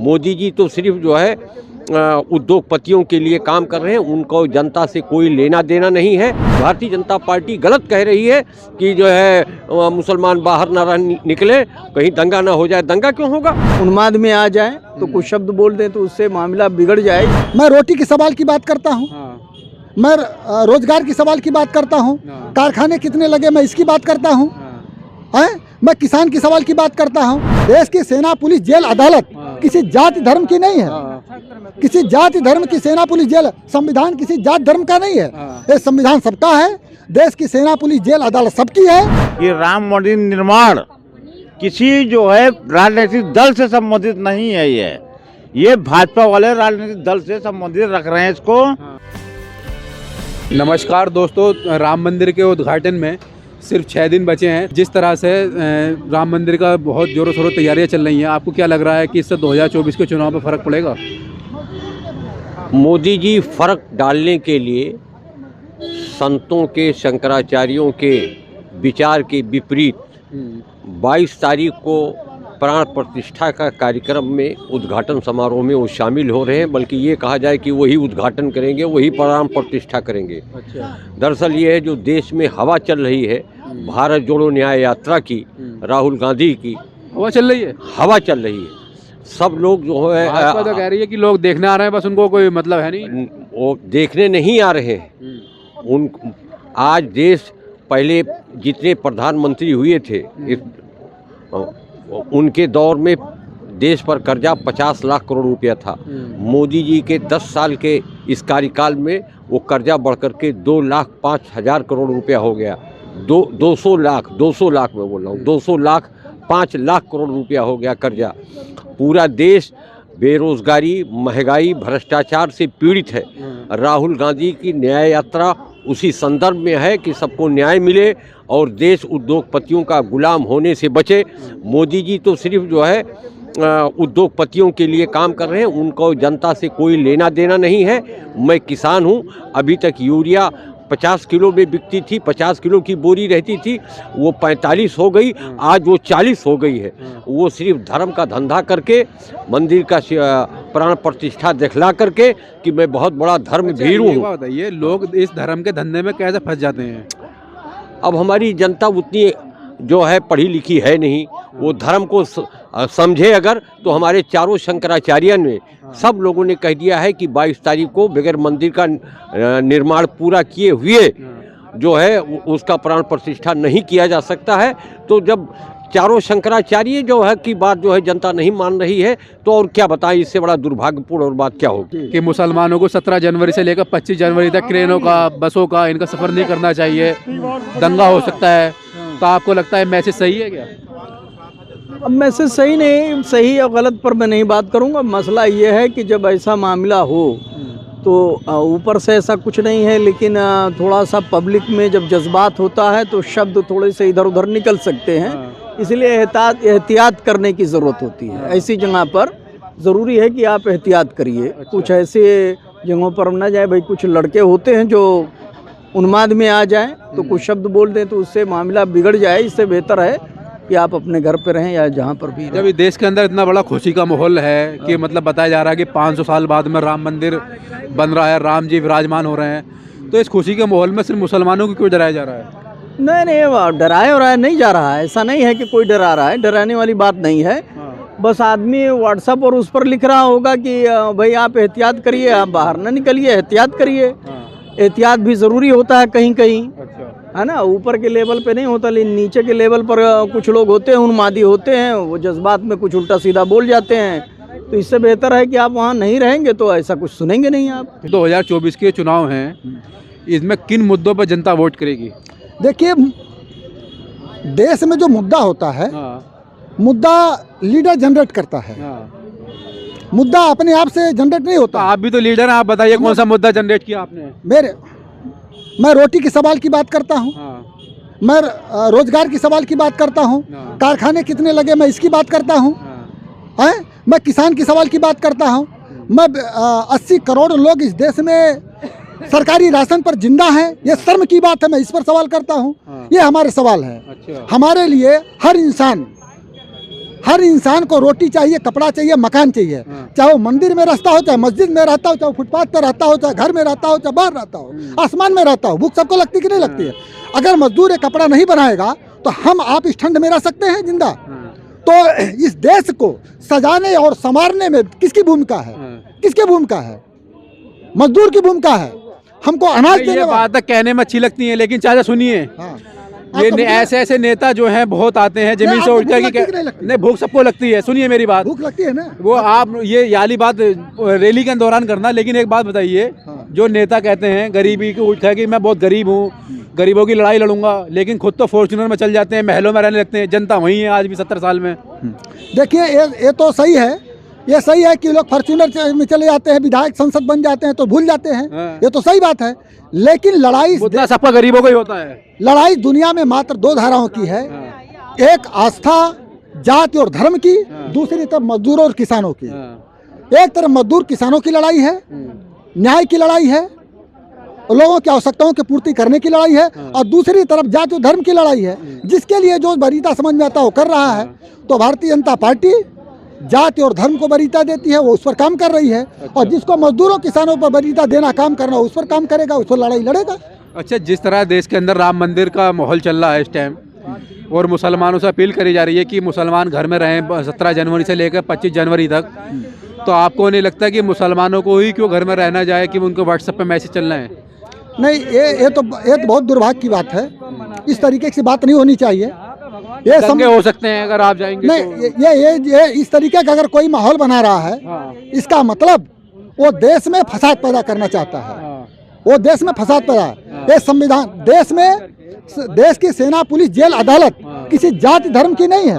मोदी जी तो सिर्फ जो है उद्योगपतियों के लिए काम कर रहे हैं, उनको जनता से कोई लेना देना नहीं है। भारतीय जनता पार्टी गलत कह रही है कि जो है मुसलमान बाहर ना निकले, कहीं दंगा ना हो जाए। दंगा क्यों होगा? उन्माद में आ जाए तो कुछ शब्द बोल दें तो उससे मामला बिगड़ जाए। मैं रोटी के सवाल की बात करता हूँ, मैं रोजगार की सवाल की बात करता हूँ, कारखाने कितने लगे मैं इसकी बात करता हूँ, मैं किसान की सवाल की बात करता हूँ। देश की सेना पुलिस जेल अदालत किसी जाति धर्म की नहीं है, किसी जाति धर्म की सेना पुलिस जेल, संविधान किसी जाति धर्म का नहीं है, ये संविधान सबका है। देश की सेना पुलिस जेल अदालत सबकी है। ये राम मंदिर निर्माण किसी जो है राजनीतिक दल से संबंधित नहीं है। ये भाजपा वाले राजनीतिक दल से संबंधित रख रहे हैं इसको। नमस्कार दोस्तों, राम मंदिर के उद्घाटन में सिर्फ 6 दिन बचे हैं। जिस तरह से राम मंदिर का बहुत जोरों शोरों तैयारियां चल रही हैं, आपको क्या लग रहा है कि इससे 2024 के चुनाव पर फर्क पड़ेगा? मोदी जी फर्क डालने के लिए संतों के, शंकराचार्यों के विचार के विपरीत 22 तारीख को प्राण प्रतिष्ठा का कार्यक्रम में, उद्घाटन समारोह में वो शामिल हो रहे हैं। बल्कि ये कहा जाए कि वही उद्घाटन करेंगे, वही प्राण प्रतिष्ठा करेंगे। दरअसल ये है जो देश में हवा चल रही है भारत जोड़ो न्याय यात्रा की, राहुल गांधी की हवा चल रही है। हवा चल रही है। सब लोग जो है भाजपा तो कह रही है कि लोग देखने आ रहे हैं, बस उनको कोई मतलब है नहीं। वो देखने नहीं आ रहे हैं। उन आज देश पहले जितने प्रधानमंत्री हुए थे उनके दौर में देश पर कर्जा 50 लाख करोड़ रुपया था। मोदी जी के 10 साल के इस कार्यकाल में वो कर्जा बढ़कर के 2,05,000 करोड़ रुपया हो गया। 200 लाख मैं बोल रहा हूँ, 200 लाख 5 लाख करोड़ रुपया हो गया कर्जा। पूरा देश बेरोजगारी, महंगाई, भ्रष्टाचार से पीड़ित है। राहुल गांधी की न्याय यात्रा उसी संदर्भ में है कि सबको न्याय मिले और देश उद्योगपतियों का गुलाम होने से बचे। मोदी जी तो सिर्फ जो है उद्योगपतियों के लिए काम कर रहे हैं, उनको जनता से कोई लेना देना नहीं है। मैं किसान हूँ, अभी तक यूरिया 50 किलो में बिकती थी, 50 किलो की बोरी रहती थी, वो 45 हो गई, आज वो 40 हो गई है। वो सिर्फ धर्म का धंधा करके, मंदिर का प्राण प्रतिष्ठा दिखला करके कि मैं बहुत बड़ा धर्म भीरू हूँ। बताइए, लोग इस धर्म के धंधे में कैसे फंस जाते हैं? अब हमारी जनता उतनी जो है पढ़ी लिखी है नहीं, वो धर्म को समझे अगर तो हमारे चारों शंकराचार्य ने सब लोगों ने कह दिया है कि 22 तारीख को बगैर मंदिर का निर्माण पूरा किए हुए जो है उसका प्राण प्रतिष्ठा नहीं किया जा सकता है। तो जब चारों शंकराचार्य जो है की बात जो है जनता नहीं मान रही है तो और क्या बताएं, इससे बड़ा दुर्भाग्यपूर्ण और बात क्या होगी कि मुसलमानों को 17 जनवरी से लेकर 25 जनवरी तक ट्रेनों का, बसों का, इनका सफ़र नहीं करना चाहिए, दंगा हो सकता है। तो आपको लगता है मैसेज सही है क्या? अब मैसेज सही नहीं, सही और गलत पर मैं नहीं बात करूंगा। मसला ये है कि जब ऐसा मामला हो तो ऊपर से ऐसा कुछ नहीं है, लेकिन थोड़ा सा पब्लिक में जब जज्बात होता है तो शब्द थोड़े से इधर उधर निकल सकते हैं। इसलिए एहतियात करने की ज़रूरत होती है। ऐसी जगह पर ज़रूरी है कि आप एहतियात करिए। कुछ ऐसे जगहों पर न जाए। भाई कुछ लड़के होते हैं जो उन्माद में आ जाएं तो कुछ शब्द बोल दें तो उससे मामला बिगड़ जाए। इससे बेहतर है कि आप अपने घर पे रहें या जहाँ पर भी। जब देश के अंदर इतना बड़ा खुशी का माहौल है कि मतलब बताया जा रहा है कि 500 साल बाद में राम मंदिर बन रहा है, राम जी विराजमान हो रहे हैं, तो इस खुशी के माहौल में सिर्फ मुसलमानों को क्यों डराया जा रहा है? नहीं, डराया और नहीं जा रहा है। ऐसा नहीं है कि कोई डरा रहा है, डराने वाली बात नहीं है। बस आदमी व्हाट्सएप और उस पर लिख रहा होगा कि भाई आप एहतियात करिए, आप बाहर ना निकलिए, एहतियात करिए। एहतियात भी ज़रूरी होता है कहीं कहीं, है ना। ऊपर के लेवल पे नहीं होता, लेकिन नीचे के लेवल पर कुछ लोग होते हैं, उन्मादी होते हैं, वो जज्बात में कुछ उल्टा सीधा बोल जाते हैं। तो इससे बेहतर है कि आप वहाँ नहीं रहेंगे तो ऐसा कुछ सुनेंगे नहीं आप। 2024 के चुनाव हैं, इसमें किन मुद्दों पर जनता वोट करेगी? देखिए, देश में जो मुद्दा होता है, मुद्दा लीडर जनरेट करता है। मुद्दा अपने आप से जनरेट नहीं होता। आप भी तो लीडर हैं, आप बताइए कौन सा मुद्दा जनरेट किया आपने? मैं रोटी के सवाल की बात करता हूँ, मैं रोजगार की सवाल की बात करता हूँ, कारखाने कितने लगे मैं इसकी बात करता हूँ, मैं किसान की सवाल की बात करता हूँ। मैं 80 करोड़ लोग इस देश में सरकारी राशन पर जिंदा हैं, ये शर्म की बात है। मैं इस पर सवाल करता हूँ। ये हमारे सवाल है। हमारे लिए हर इंसान को रोटी चाहिए, कपड़ा चाहिए, मकान चाहिए, चाहे वो मंदिर में रहता हो, चाहे मस्जिद में रहता हो, चाहे फुटपाथ पर रहता हो, चाहे घर में रहता हो, चाहे बाहर रहता हो, आसमान में रहता हो। भूख सबको लगती कि नहीं लगती है? अगर मजदूर एक कपड़ा नहीं बनाएगा तो हम आप इस ठंड में रह सकते हैं जिंदा? तो इस देश को सजाने और संवारने में किसकी भूमिका है? किसकी भूमिका है? मजदूर की भूमिका है। हमको अनाज देने ये बात कहने में अच्छी लगती है, लेकिन चाचा सुनिए, ये ऐसे ऐसे नेता जो हैं बहुत आते हैं जमीन से उठ कर कि नहीं, भूख सबको लगती है। सुनिए मेरी बात, भूख लगती है ना। वो आप ये याली बात रैली के दौरान करना, लेकिन एक बात बताइए, जो नेता कहते हैं गरीबी को उठा कि मैं बहुत गरीब हूँ, गरीबों की लड़ाई लड़ूंगा, लेकिन खुद तो फॉर्च्यूनर में चल जाते हैं, महलों में रहने लगते हैं, जनता वही है आज भी 70 साल में। देखिए ये तो सही है, ये सही है कि लोग फॉर्च्यूनर में चले जाते हैं, विधायक संसद बन जाते हैं तो भूल जाते हैं, ये तो सही बात है। लेकिन लड़ाई सबका गरीबों का ही होता है। लड़ाई दुनिया में मात्र दो धाराओं की है, एक आस्था जाति और धर्म की, दूसरी तरफ मजदूरों और किसानों की। एक तरफ मजदूर किसानों की लड़ाई है, न्याय की लड़ाई है, लोगों की आवश्यकताओं की पूर्ति करने की लड़ाई है, और दूसरी तरफ जाति और धर्म की लड़ाई है, जिसके लिए जो वरीयता समझ में आता है वो कर रहा है। तो भारतीय जनता पार्टी जाति और धर्म को वरीयता देती है, वो उस पर काम कर रही है। और जिसको मजदूरों किसानों पर वरीयता देना काम करना, उस पर काम करेगा, उस पर लड़ाई लड़ेगा। अच्छा, जिस तरह देश के अंदर राम मंदिर का माहौल चल रहा है इस टाइम, और मुसलमानों से अपील करी जा रही है कि मुसलमान घर में रहें 17 जनवरी से लेकर 25 जनवरी तक, तो आपको नहीं लगता कि मुसलमानों को ही क्यों घर में रहना जाए कि उनको व्हाट्सएप पे मैसेज चलना है? नहीं, ये तो बहुत दुर्भाग्य की बात है। इस तरीके की बात नहीं होनी चाहिए। ये दंगे हो सकते हैं अगर आप जाएंगे नहीं तो। ये इस तरीके का अगर कोई माहौल बना रहा है, इसका मतलब वो देश में फसाद पैदा करना चाहता है। वो देश में फसाद पैदा, ये संविधान देश की सेना पुलिस जेल अदालत किसी जाति धर्म की नहीं है,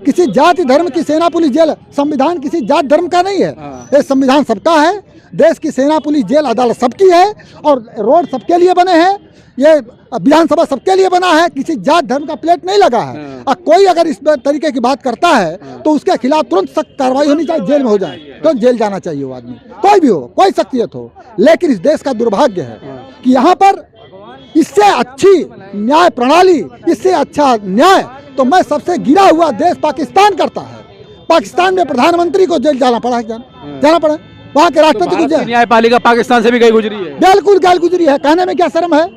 किसी जाति धर्म की सेना पुलिस जेल, संविधान किसी जाति धर्म का नहीं है। ये संविधान सबका है, देश की सेना पुलिस जेल अदालत सबकी है, और रोड सबके लिए बने हैं, ये विधानसभा सबके लिए बना है, किसी जात धर्म का प्लेट नहीं लगा है। और कोई अगर इस तरीके की बात करता है तो उसके खिलाफ तुरंत सख्त कार्रवाई होनी चाहिए, जेल में हो जाए तो जेल जाना चाहिए वो आदमी, कोई भी हो, कोई शख्सियत हो। लेकिन इस देश का दुर्भाग्य है कि यहाँ पर इससे अच्छी न्याय प्रणाली, इससे अच्छा न्याय तो मैं सबसे गिरा हुआ देश पाकिस्तान करता है। पाकिस्तान में प्रधानमंत्री को जेल जाना पड़ा, जाना पड़ा, वहाँ के राष्ट्रपति को जेल। न्यायपालिका पाकिस्तान से भी गई गुजरी है, बिल्कुल गैर गुजरी है। कहने में क्या शर्म है,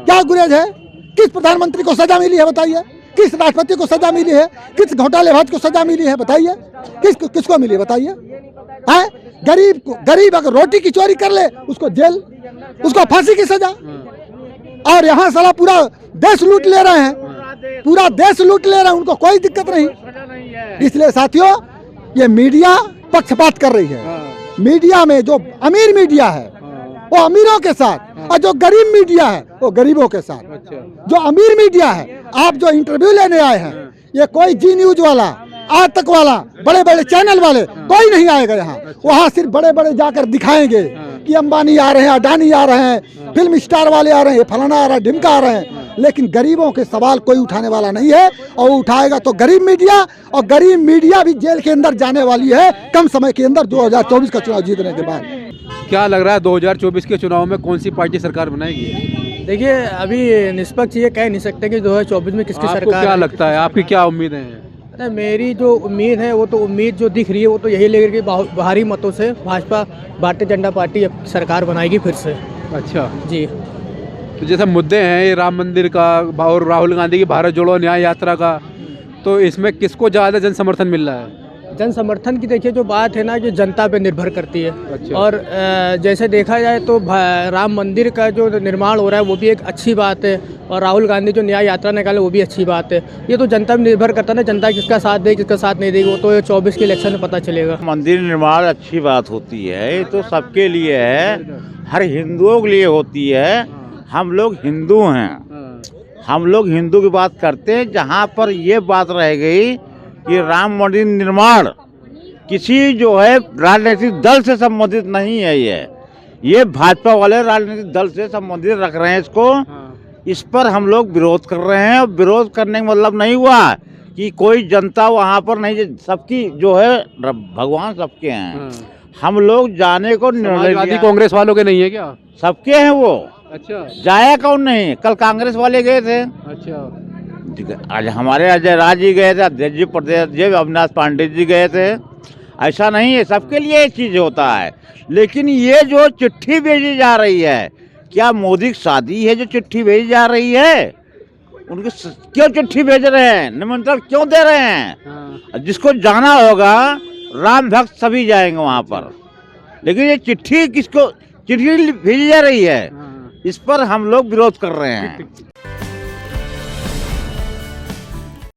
क्या गुरेज है? किस प्रधानमंत्री को सजा मिली है बताइए? किस राष्ट्रपति को सजा मिली है? किस घोटालेबाज को सजा मिली है बताइए? किसको मिली है बताइए? गरीब अगर रोटी की चोरी कर ले उसको जेल, उसको फांसी की सजा। और यहाँ साला पूरा देश लूट ले रहे हैं, पूरा देश लूट ले रहे हैं, उनको कोई दिक्कत नहीं। इसलिए साथियों, ये मीडिया पक्षपात कर रही है। मीडिया में जो अमीर मीडिया है वो अमीरों के साथ, और जो गरीब मीडिया है वो गरीबों के साथ। जो अमीर मीडिया है, आप जो इंटरव्यू लेने आए हैं, ये कोई जी न्यूज वाला, आज तक वाला, बड़े बड़े चैनल वाले कोई नहीं आएगा यहाँ। वहाँ सिर्फ बड़े बड़े जाकर दिखाएंगे कि अंबानी आ रहे हैं, अडानी आ रहे हैं, फिल्म स्टार वाले आ रहे हैं, फलाना आ रहा है, ढिमका आ रहे हैं, लेकिन गरीबों के सवाल कोई उठाने वाला नहीं है। और उठाएगा तो गरीब मीडिया, और गरीब मीडिया भी जेल के अंदर जाने वाली है कम समय के अंदर, 2024 का चुनाव जीतने के बाद। क्या लग रहा है 2024 के चुनाव में कौन सी पार्टी सरकार बनाएगी? देखिए, अभी निष्पक्ष ये कह नहीं सकते कि 2024 में किसकी आपको सरकार क्या है। लगता है, आपकी क्या उम्मीदें हैं? अरे मेरी जो उम्मीद है, वो तो उम्मीद जो दिख रही है वो तो यही लेकर के भारी मतों से भाजपा भारतीय जनता पार्टी सरकार बनाएगी फिर से। अच्छा जी, तो जैसे मुद्दे हैं ये राम मंदिर का और राहुल गांधी की भारत जोड़ो न्याय यात्रा का, तो इसमें किसको ज़्यादा जन समर्थन मिल रहा है? जन समर्थन की देखिए जो बात है ना, कि जनता पे निर्भर करती है। अच्छा। और जैसे देखा जाए तो राम मंदिर का जो निर्माण हो रहा है वो भी एक अच्छी बात है, और राहुल गांधी जो न्याय यात्रा निकाले वो भी अच्छी बात है। ये तो जनता पे निर्भर करता है ना, जनता किसका साथ देगी किसका साथ नहीं देगी, वो तो 24 के इलेक्शन में पता चलेगा। मंदिर निर्माण अच्छी बात होती है, ये तो सबके लिए है, हर हिंदुओं के लिए होती है। हम लोग हिंदू हैं, हम लोग हिंदू की बात करते हैं। जहाँ पर ये बात रह गई कि राम मंदिर निर्माण किसी जो है राजनीतिक दल से संबंधित नहीं है, ये भाजपा वाले राजनीतिक दल से संबंधित रख रहे हैं इसको। इस पर हम लोग विरोध कर रहे हैं, और विरोध करने का मतलब नहीं हुआ कि कोई जनता वहाँ पर नहीं, सबकी जो है भगवान सबके हैं। हम लोग जाने को समाजवादी कांग्रेस वालों के नहीं है क्या? सबके हैं वो। अच्छा, जाया कौन नहीं? कल कांग्रेस वाले गए थे। अच्छा, आज हमारे अजय राज जी गए थे, अध्यक्ष जी, प्रदेश जी अविनाश पांडे जी गए थे। ऐसा नहीं है, सबके लिए ये चीज़ होता है। लेकिन ये जो चिट्ठी भेजी जा रही है, क्या मोदी की शादी है जो चिट्ठी भेजी जा रही है? उनके क्यों चिट्ठी भेज रहे हैं, निमंत्रण क्यों दे रहे हैं? जिसको जाना होगा, राम भक्त सभी जाएंगे वहाँ पर। लेकिन ये चिट्ठी किसको चिट्ठी भेजी जा रही है, इस पर हम लोग विरोध कर रहे हैं।